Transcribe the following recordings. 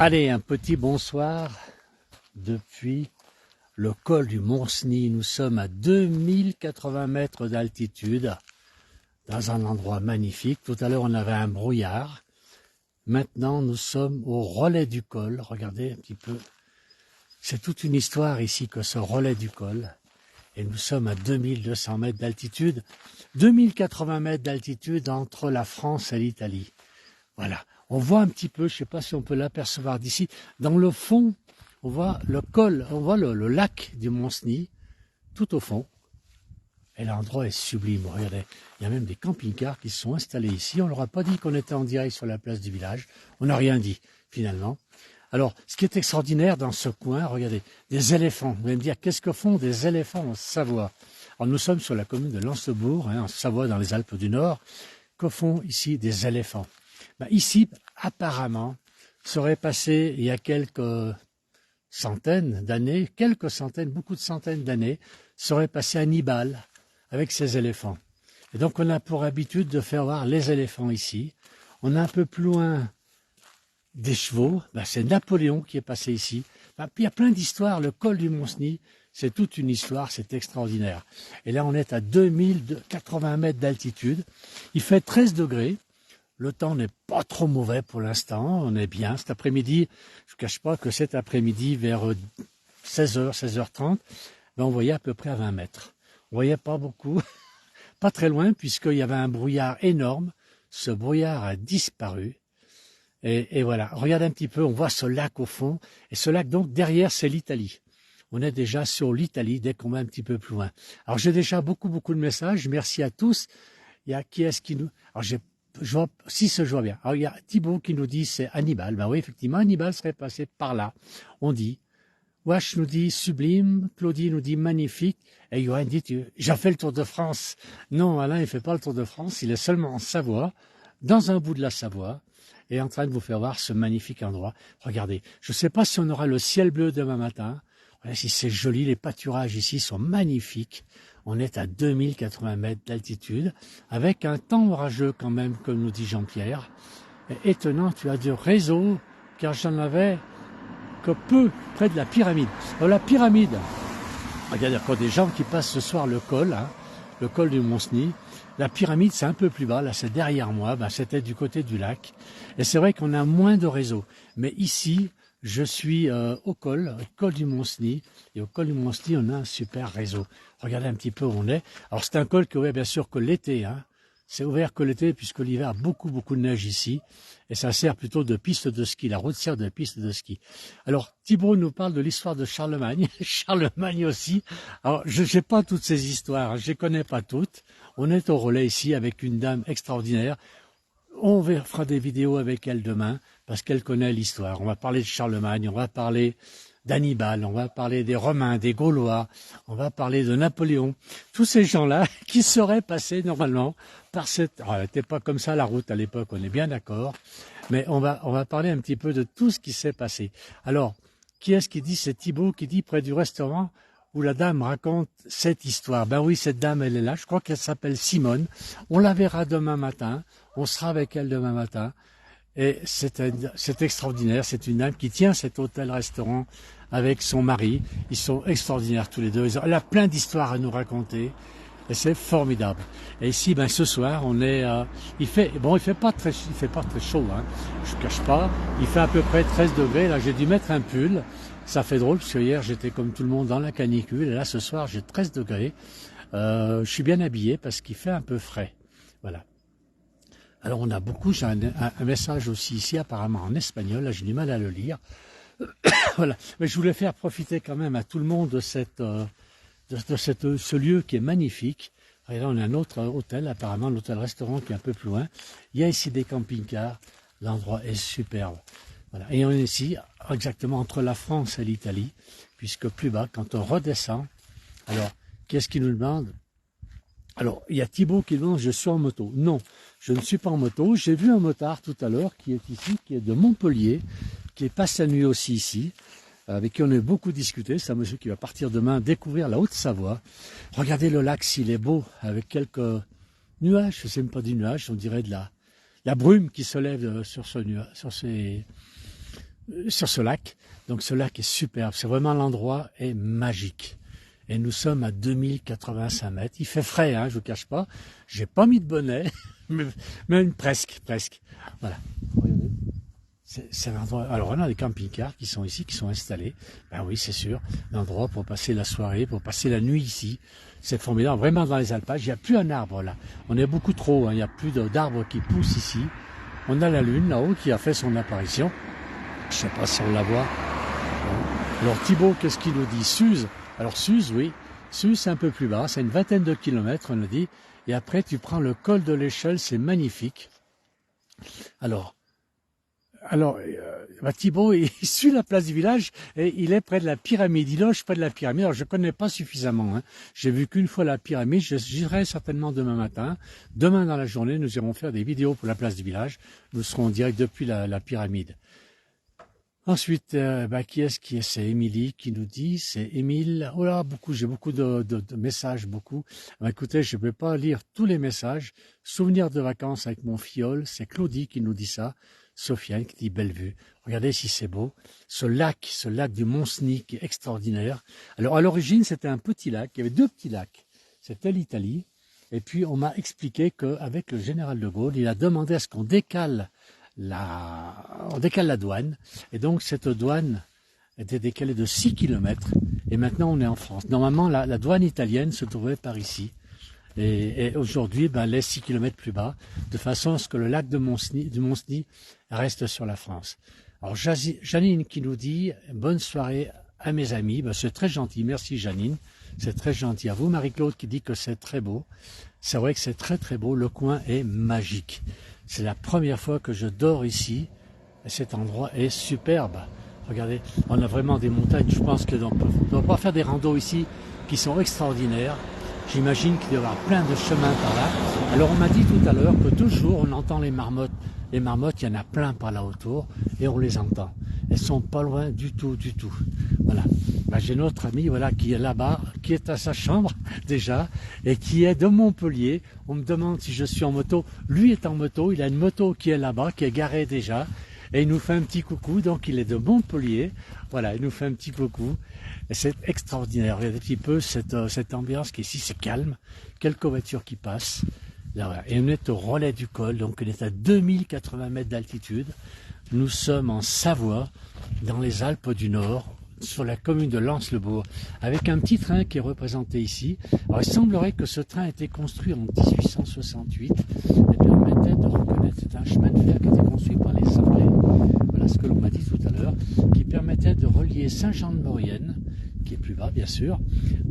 Allez, un petit bonsoir depuis le col du Mont-Cenis. Nous sommes à 2080 mètres d'altitude, dans un endroit magnifique. Tout à l'heure, on avait un brouillard. Maintenant, nous sommes au relais du col. Regardez un petit peu. C'est toute une histoire ici que ce relais du col. Et nous sommes à 2200 mètres d'altitude. 2080 mètres d'altitude entre la France et l'Italie. Voilà. On voit un petit peu, je ne sais pas si on peut l'apercevoir d'ici, dans le fond, on voit le col, on voit le lac du Mont-Cenis, tout au fond. Et l'endroit est sublime. Regardez, il y a même des camping-cars qui se sont installés ici. On ne leur a pas dit qu'on était en direct sur la place du village. On n'a rien dit, finalement. Alors, ce qui est extraordinaire dans ce coin, regardez, des éléphants. Vous allez me dire, qu'est-ce que font des éléphants en Savoie? Alors, nous sommes sur la commune de Lancebourg, en Savoie, dans les Alpes du Nord. Que font ici des éléphants? Ici, apparemment, serait passé il y a quelques centaines d'années, beaucoup de centaines d'années, serait passé Hannibal avec ses éléphants. Et donc on a pour habitude de faire voir les éléphants ici. On a un peu plus loin des chevaux, c'est Napoléon qui est passé ici. Puis il y a plein d'histoires, le col du Mont-Cenis, c'est toute une histoire, c'est extraordinaire. Et là on est à 2080 mètres d'altitude, il fait 13 degrés. Le temps n'est pas trop mauvais pour l'instant, on est bien. Cet après-midi, je ne cache pas que cet après-midi, vers 16h, 16h30, on voyait à peu près à 20 mètres. On voyait pas beaucoup, pas très loin, puisqu'il y avait un brouillard énorme. Ce brouillard a disparu. Et voilà, regardez un petit peu, on voit ce lac au fond. Et ce lac, donc, derrière, c'est l'Italie. On est déjà sur l'Italie dès qu'on va un petit peu plus loin. Alors, j'ai déjà beaucoup de messages. Merci à tous. Il y a qui est-ce qui nous... Alors, si je vois bien. Alors, il y a Thibaut qui nous dit c'est Hannibal. Ben oui, effectivement, Hannibal serait passé par là. On dit. Wash nous dit sublime. Claudie nous dit magnifique. Et Johan dit j'ai fait le Tour de France. Non, Alain, il fait pas le Tour de France. Il est seulement en Savoie, dans un bout de la Savoie, et en train de vous faire voir ce magnifique endroit. Regardez. Je ne sais pas si on aura le ciel bleu demain matin. Voilà, si c'est joli. Les pâturages ici sont magnifiques. On est à 2080 mètres d'altitude, avec un temps orageux quand même, comme nous dit Jean-Pierre. Étonnant, tu as du réseau, car j'en avais que peu près de la pyramide. Alors, la pyramide, il y a des gens qui passent ce soir le col du Mont-Cenis. La pyramide, c'est un peu plus bas, là c'est derrière moi, c'était du côté du lac. Et c'est vrai qu'on a moins de réseau. Mais ici, je suis au col du Mont-Cenis. Et au col du Mont-Cenis, on a un super réseau. Regardez un petit peu où on est. Alors c'est un col qui est ouvert bien sûr que l'été. C'est ouvert que l'été puisque l'hiver a beaucoup de neige ici. Et ça sert plutôt de piste de ski. La route sert de piste de ski. Alors Thibaut nous parle de l'histoire de Charlemagne. Charlemagne aussi. Alors je n'ai pas toutes ces histoires. Je les connais pas toutes. On est au relais ici avec une dame extraordinaire. On fera des vidéos avec elle demain parce qu'elle connaît l'histoire. On va parler de Charlemagne, on va parler d'Hannibal, on va parler des Romains, des Gaulois, on va parler de Napoléon. Tous ces gens-là qui seraient passés normalement par cette... Alors, elle n'était pas comme ça la route à l'époque, on est bien d'accord. Mais on va parler un petit peu de tout ce qui s'est passé. Alors, qui est-ce qui dit? C'est Thibaut qui dit près du restaurant où la dame raconte cette histoire. Ben oui, cette dame, elle est là. Je crois qu'elle s'appelle Simone. On la verra demain matin. On sera avec elle demain matin. Et c'est extraordinaire. C'est une dame qui tient cet hôtel-restaurant avec son mari. Ils sont extraordinaires tous les deux. Elle a plein d'histoires à nous raconter. Et c'est formidable. Et ici, ce soir, on est, il fait pas très chaud, Je ne cache pas. Il fait à peu près 13 degrés. Là, j'ai dû mettre un pull. Ça fait drôle parce que hier, j'étais comme tout le monde dans la canicule. Et là, ce soir, j'ai 13 degrés. Je suis bien habillé parce qu'il fait un peu frais. Voilà. Alors, on a beaucoup, j'ai un message aussi ici, apparemment en espagnol. Là, j'ai du mal à le lire. Voilà. Mais je voulais faire profiter quand même à tout le monde de ce lieu qui est magnifique. Et là, on a un autre hôtel, apparemment, l'hôtel-restaurant qui est un peu plus loin. Il y a ici des camping-cars. L'endroit est superbe. Voilà. Et on est ici, exactement entre la France et l'Italie, puisque plus bas, quand on redescend, alors, qu'est-ce qu'il nous demande? Alors, il y a Thibaut qui demande, je suis en moto. Non, je ne suis pas en moto. J'ai vu un motard tout à l'heure qui est ici, qui est de Montpellier, qui passe la nuit aussi ici, avec qui on a beaucoup discuté. C'est un monsieur qui va partir demain découvrir la Haute-Savoie. Regardez le lac, s'il est beau, avec quelques nuages, je ne sais même pas des nuages, on dirait de la brume qui se lève sur ces sur ce lac. Donc ce lac est superbe, c'est vraiment l'endroit est magique. Et nous sommes à 2085 mètres. Il fait frais, hein, je vous cache pas. J'ai pas mis de bonnet, mais presque. Voilà. Regardez. C'est un endroit. Alors on a des camping-cars qui sont ici, qui sont installés. Ben oui, c'est sûr. L'endroit pour passer la soirée, pour passer la nuit ici. C'est formidable. Vraiment dans les alpages, il n'y a plus un arbre là. On est beaucoup trop, hein. Il n'y a plus d'arbres qui poussent ici. On a la lune là-haut qui a fait son apparition. Je sais pas si on la voit. Alors Thibaut, qu'est-ce qu'il nous dit? Suse. Alors Suse, oui. Suse, c'est un peu plus bas. C'est une vingtaine de kilomètres, on nous dit. Et après, tu prends le col de l'Échelle, c'est magnifique. Alors Thibaut, il suit la place du village et il est près de la pyramide. Il loge près de la pyramide. Alors, je connais pas suffisamment. Hein. J'ai vu qu'une fois la pyramide. J'irai certainement demain matin. Demain dans la journée, nous irons faire des vidéos pour la place du village. Nous serons en direct depuis la pyramide. Ensuite, qui est-ce? C'est Émilie qui nous dit, c'est Émile. Oh là, j'ai beaucoup de messages, beaucoup. Écoutez, je ne peux pas lire tous les messages. Souvenirs de vacances avec mon fiole, c'est Claudie qui nous dit ça. Sofiane qui dit belle vue. Regardez si c'est beau. Ce lac du Mont-Cenis qui est extraordinaire. Alors à l'origine, c'était un petit lac. Il y avait deux petits lacs. C'était l'Italie. Et puis on m'a expliqué qu'avec le général de Gaulle, il a demandé à ce qu'on décale la douane. Et donc cette douane était décalée de 6 km. Et maintenant on est en France. Normalement, la douane italienne se trouvait par ici. Et aujourd'hui, elle est 6 km plus bas, de façon à ce que le lac du Mont-Cenis reste sur la France. Alors Janine qui nous dit « Bonne soirée à mes amis ». C'est très gentil, merci Janine, c'est très gentil à vous. Marie-Claude qui dit que c'est très beau. C'est vrai que c'est très très beau, le coin est magique. C'est la première fois que je dors ici, et cet endroit est superbe. Regardez, on a vraiment des montagnes, je pense qu'on ne doit pas faire des randos ici qui sont extraordinaires. J'imagine qu'il doit y avoir plein de chemins par là. Alors on m'a dit tout à l'heure que toujours on entend les marmottes. Les marmottes, il y en a plein par là autour et on les entend. Elles sont pas loin du tout. Voilà. J'ai notre ami qui est là-bas, qui est à sa chambre déjà et qui est de Montpellier. On me demande si je suis en moto. Lui est en moto, il a une moto qui est là-bas, qui est garée déjà. Et il nous fait un petit coucou, donc il est de Montpellier. Voilà, il nous fait un petit coucou. Et c'est extraordinaire. Regardez un petit peu cette ambiance qui est ici, c'est calme. Quelques voitures qui passent. Là, voilà. Et on est au relais du col, donc on est à 2080 mètres d'altitude. Nous sommes en Savoie, dans les Alpes du Nord, sur la commune de Lens-le-Bourg, avec un petit train qui est représenté ici. Alors il semblerait que ce train a été construit en 1868 et permettait de reconnaître, c'est un chemin de fer qui a été construit par les Anglais, voilà ce que l'on m'a dit tout à l'heure, qui permettait de relier Saint-Jean-de-Maurienne, qui est plus bas bien sûr,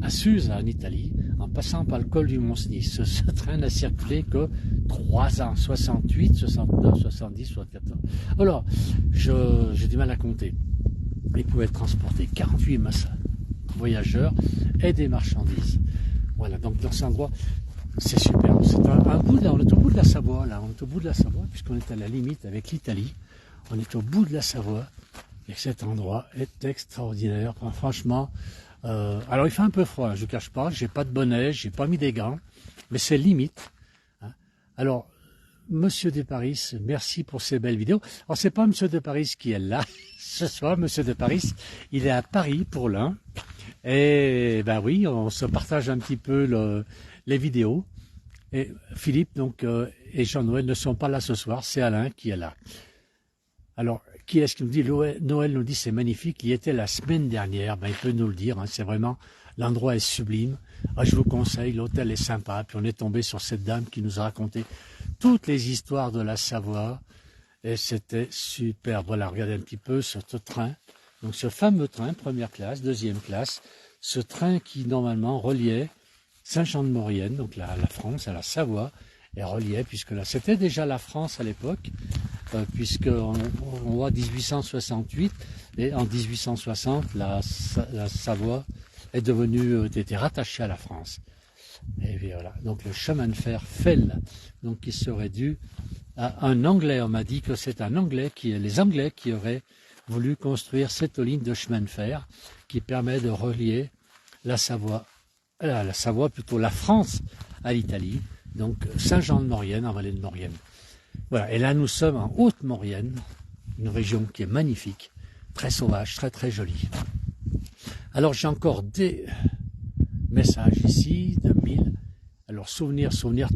à Suse en Italie, en passant par le col du Mont-Cenis. Ce train n'a circulé que 3 ans, 68, 69, 70, 74. Alors, j'ai du mal à compter. Il pouvait transporter 48 voyageurs et des marchandises. Voilà, donc dans cet endroit, c'est superbe. C'est on est au bout de la Savoie, là. On est au bout de la Savoie, puisqu'on est à la limite avec l'Italie. On est au bout de la Savoie. Et cet endroit est extraordinaire. Enfin, franchement, alors il fait un peu froid, je ne cache pas. J'ai pas de bonnet, j'ai pas mis des gants, mais c'est limite. Hein. Alors, Monsieur de Paris, merci pour ces belles vidéos. Alors, c'est pas Monsieur de Paris qui est là ce soir. Monsieur de Paris, il est à Paris pour l'un. Et ben oui, on se partage un petit peu les vidéos. Et Philippe et Jean-Noël ne sont pas là ce soir. C'est Alain qui est là. Alors, qui est-ce qui nous dit? Noël nous dit c'est magnifique. Il y était la semaine dernière. Il peut nous le dire. Hein, c'est vraiment, l'endroit est sublime. Je vous conseille, l'hôtel est sympa. Puis on est tombé sur cette dame qui nous a raconté toutes les histoires de la Savoie. Et c'était super. Voilà, regardez un petit peu ce train. Donc ce fameux train, première classe, deuxième classe. Ce train qui normalement reliait Saint-Jean-de-Maurienne, donc la France, à la Savoie, et reliait, puisque là c'était déjà la France à l'époque, puisqu'on voit 1868, et en 1860, la Savoie est devenue, était rattachée à la France. Et voilà, donc le chemin de fer Fell, donc qui serait dû à un Anglais. On m'a dit que c'est un Anglais, les Anglais qui auraient voulu construire cette ligne de chemin de fer qui permet de relier la Savoie plutôt la France à l'Italie, donc Saint-Jean-de-Maurienne en vallée de Maurienne. Voilà, et là nous sommes en Haute-Maurienne, une région qui est magnifique. très sauvage, très très joli. Alors j'ai encore des messages ici de 1000. Alors souvenir,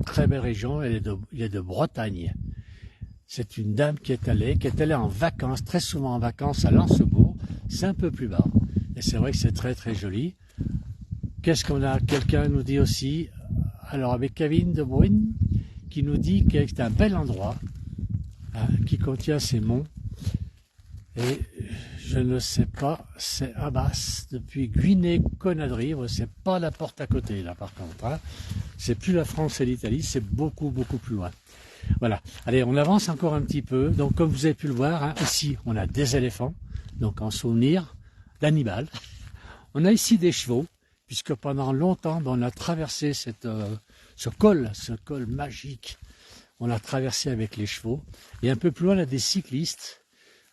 très belle région, il est de Bretagne. C'est une dame qui est allée en vacances, très souvent en vacances à Lancebourg. C'est un peu plus bas. Et c'est vrai que c'est très très joli. Qu'est-ce qu'on a? Quelqu'un nous dit aussi, alors avec Kevin de Bruyne, qui nous dit que c'est un bel endroit, hein, qui contient ces monts. Et je ne sais pas, c'est Abbas, depuis Guinée-Conakry, c'est pas la porte à côté là par contre. Hein. C'est plus la France et l'Italie, c'est beaucoup plus loin. Voilà, allez, on avance encore un petit peu. Donc comme vous avez pu le voir, hein, ici on a des éléphants, donc en souvenir d'Hannibal. On a ici des chevaux, puisque pendant longtemps on a traversé ce col magique. On l'a traversé avec les chevaux. Et un peu plus loin, on a des cyclistes.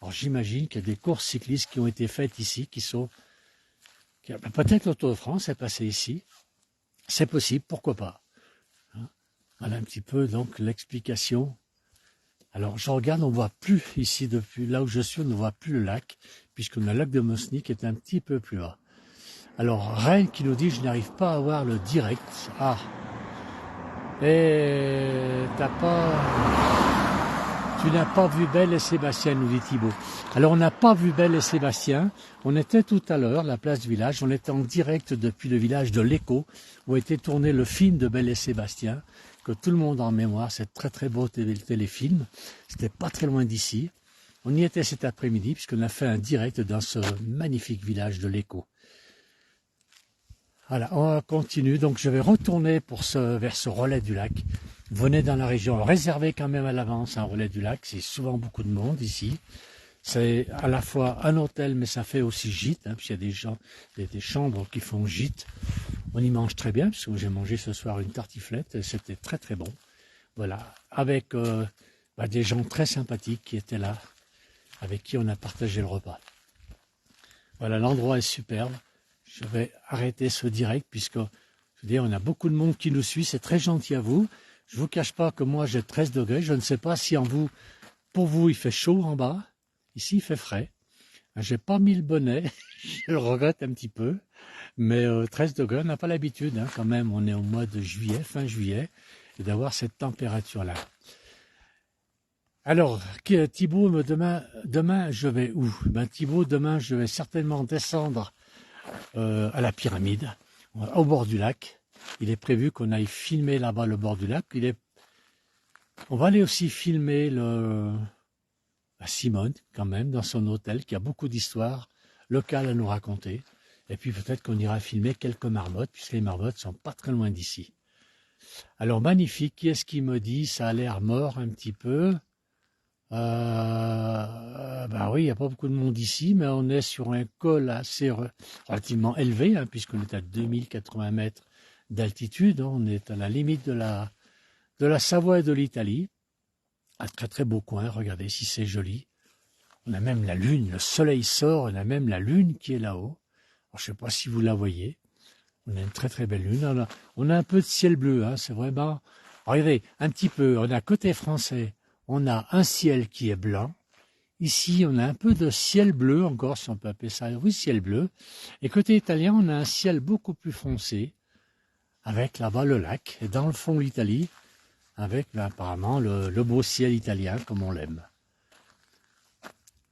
Alors j'imagine qu'il y a des courses cyclistes qui ont été faites ici, peut-être le Tour de France est passé ici. C'est possible, pourquoi pas. Voilà un petit peu donc l'explication. Alors je regarde, on ne voit plus ici, depuis là où je suis, on ne voit plus le lac, puisqu'on a le lac de Mosny qui est un petit peu plus bas. Alors Rennes qui nous dit, je n'arrive pas à voir le direct. Ah, et tu n'as pas vu Belle et Sébastien, nous dit Thibaut. Alors on n'a pas vu Belle et Sébastien, on était tout à l'heure, la place du village, on était en direct depuis le village de l'Écho, où a été tourné le film de Belle et Sébastien, que tout le monde a en mémoire, c'est très très beau téléfilm, c'était pas très loin d'ici. On y était cet après-midi, puisqu'on a fait un direct dans ce magnifique village de l'Écho. Voilà, on continue, donc je vais retourner vers ce relais du lac. Venez dans la région, réservez quand même à l'avance un relais du lac, c'est souvent beaucoup de monde ici. C'est à la fois un hôtel, mais ça fait aussi gîte, hein, puisqu'il y a des chambres qui font gîte. On y mange très bien, parce que j'ai mangé ce soir une tartiflette, et c'était très très bon. Voilà, avec des gens très sympathiques qui étaient là, avec qui on a partagé le repas. Voilà, l'endroit est superbe. Je vais arrêter ce direct puisque, je veux dire, on a beaucoup de monde qui nous suit. C'est très gentil à vous. Je ne vous cache pas que moi, j'ai 13 degrés. Je ne sais pas si pour vous, il fait chaud en bas. Ici, il fait frais. J'ai pas mis le bonnet. Je le regrette un petit peu. Mais 13 degrés, on n'a pas l'habitude, hein, quand même. On est au mois de juillet, fin juillet, et d'avoir cette température-là. Alors, Thibaut, demain, je vais où? Thibaut, demain, je vais certainement descendre à la pyramide, au bord du lac. Il est prévu qu'on aille filmer là-bas le bord du lac. On va aller aussi filmer Simone, quand même, dans son hôtel, qui a beaucoup d'histoires locales à nous raconter. Et puis peut-être qu'on ira filmer quelques marmottes, puisque les marmottes sont pas très loin d'ici. Alors, magnifique. Qui est-ce qui me dit? Ça a l'air mort un petit peu. Oui, il n'y a pas beaucoup de monde ici, mais on est sur un col assez relativement élevé, hein, puisqu'on est à 2080 mètres d'altitude. On est à la limite de la Savoie et de l'Italie. Un très très beau coin, regardez si c'est joli. On a même la lune, le soleil sort, on a même la lune qui est là-haut. Alors, je ne sais pas si vous la voyez. On a une très très belle lune. On a un peu de ciel bleu, hein, c'est vraiment... Regardez, un petit peu, on a côté français, on a un ciel qui est blanc. Ici, on a un peu de ciel bleu, encore si on peut appeler ça, oui, ciel bleu. Et côté italien, on a un ciel beaucoup plus foncé, avec là-bas le lac, et dans le fond l'Italie, avec apparemment le beau ciel italien, comme on l'aime.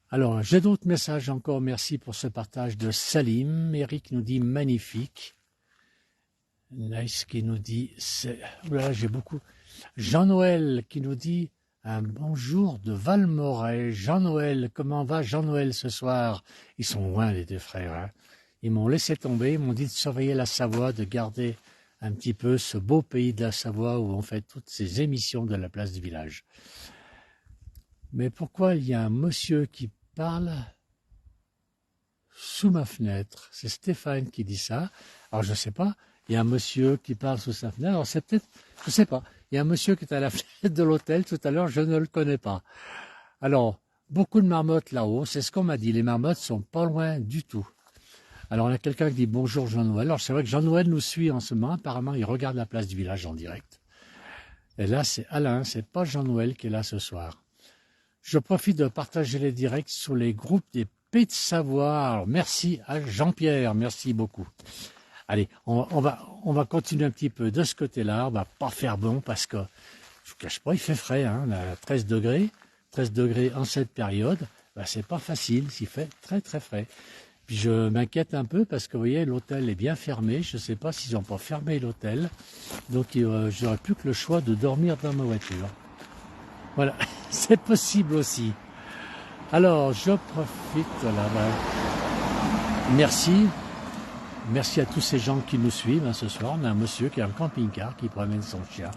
Alors, j'ai d'autres messages encore, merci pour ce partage de Salim. Eric nous dit magnifique. Nice qui nous dit, voilà, j'ai beaucoup. Jean-Noël qui nous dit, un bonjour de Valmoret. Jean-Noël, comment va Jean-Noël ce soir? Ils sont loin les deux frères. Hein. Ils m'ont laissé tomber, ils m'ont dit de surveiller la Savoie, de garder un petit peu ce beau pays de la Savoie où on fait toutes ces émissions de la place du village. Mais pourquoi il y a un monsieur qui parle sous ma fenêtre? C'est Stéphane qui dit ça. Alors je ne sais pas, il y a un monsieur qui parle sous sa fenêtre. Alors c'est peut-être, je ne sais pas. Il y a un monsieur qui est à la fenêtre de l'hôtel tout à l'heure, je ne le connais pas. Alors, beaucoup de marmottes là-haut, c'est ce qu'on m'a dit, les marmottes sont pas loin du tout. Alors, on a quelqu'un qui dit bonjour Jean-Noël. Alors, c'est vrai que Jean-Noël nous suit en ce moment, apparemment, il regarde la place du village en direct. Et là, c'est Alain, c'est pas Jean-Noël qui est là ce soir. Je profite de partager les directs sur les groupes des Pays de Savoie. Alors, merci à Jean-Pierre, merci beaucoup. Allez, on va continuer un petit peu de ce côté-là. On va pas faire bon parce que, je vous cache pas, il fait frais, hein. On a 13 degrés en cette période. Bah, c'est pas facile, s'il fait très très frais. Puis je m'inquiète un peu parce que vous voyez, l'hôtel est bien fermé. Je ne sais pas s'ils n'ont pas fermé l'hôtel. Donc je n'aurai plus que le choix de dormir dans ma voiture. Voilà, c'est possible aussi. Alors, je profite là. Merci. Merci à tous ces gens qui nous suivent hein, ce soir. On a un monsieur qui a un camping-car qui promène son chien.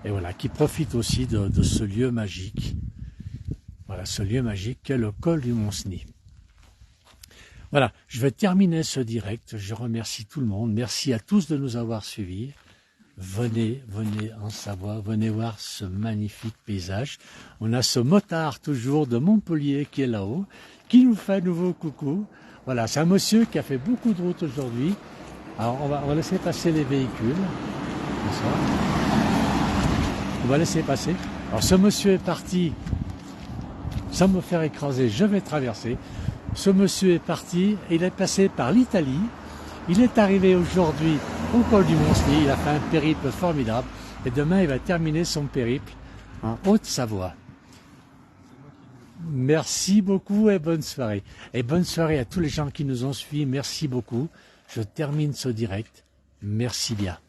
Et voilà, qui profite aussi de ce lieu magique. Voilà, ce lieu magique qu'est le col du Mont-Cenis. Voilà, je vais terminer ce direct. Je remercie tout le monde. Merci à tous de nous avoir suivis. Venez en Savoie, venez voir ce magnifique paysage. On a ce motard toujours de Montpellier qui est là-haut, qui nous fait un nouveau coucou. Voilà, c'est un monsieur qui a fait beaucoup de route aujourd'hui. Alors on va laisser passer les véhicules. On va laisser passer. Alors ce monsieur est parti sans me faire écraser. Je vais traverser. Ce monsieur est parti, il est passé par l'Italie, il est arrivé aujourd'hui au col du Mont-Cenis, il a fait un périple formidable et demain il va terminer son périple en Haute-Savoie. Merci beaucoup et bonne soirée. Et bonne soirée à tous les gens qui nous ont suivis, merci beaucoup. Je termine ce direct, merci bien.